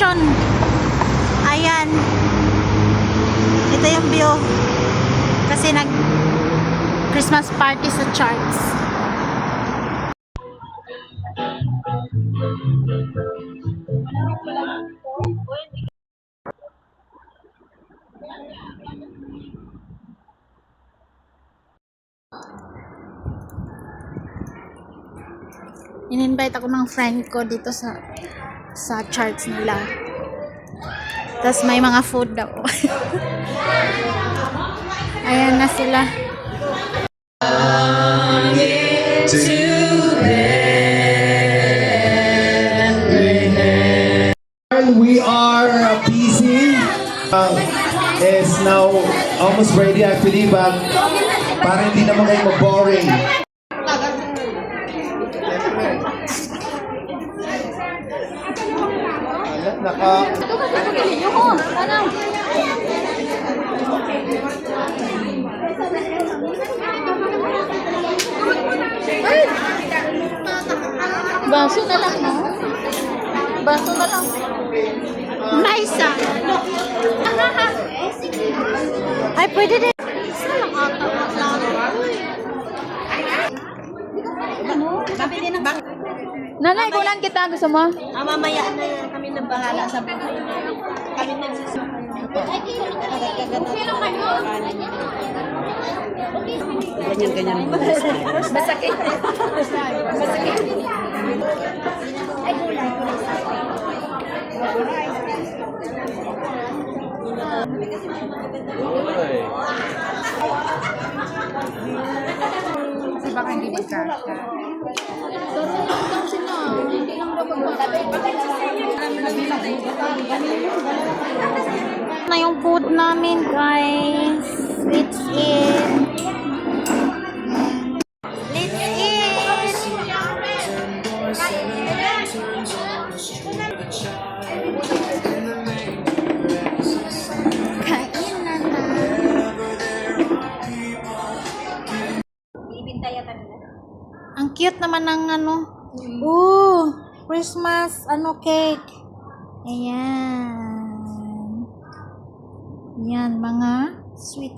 location. Ayan. Ito yung view. Kasi nag Christmas party sa Charts. In-invite ako ng friend ko dito sa Charts nila. Tapos may mga food daw. Ayan na sila. We are busy. Is now almost ready actually, but para hindi naman kayo mag-boring. Baso na lang, no? Baso na lang. Nice, ah. Ay, pwede din. Nanay, kunan kita. Gusto mo? Mamaya na yan. Kami na bahala sa buhay namin. Kami nagsusunod. Ganyan-ganyan. Masakit. Masakit. Ay, gulay. Kasi baka hindi magkasya. Hindi lang daw na yung food namin, guys. Let's eat. Let's eat. Kain na na. Ang cute naman ng ano. Christmas cake. Ayan. Yan, mga sweet.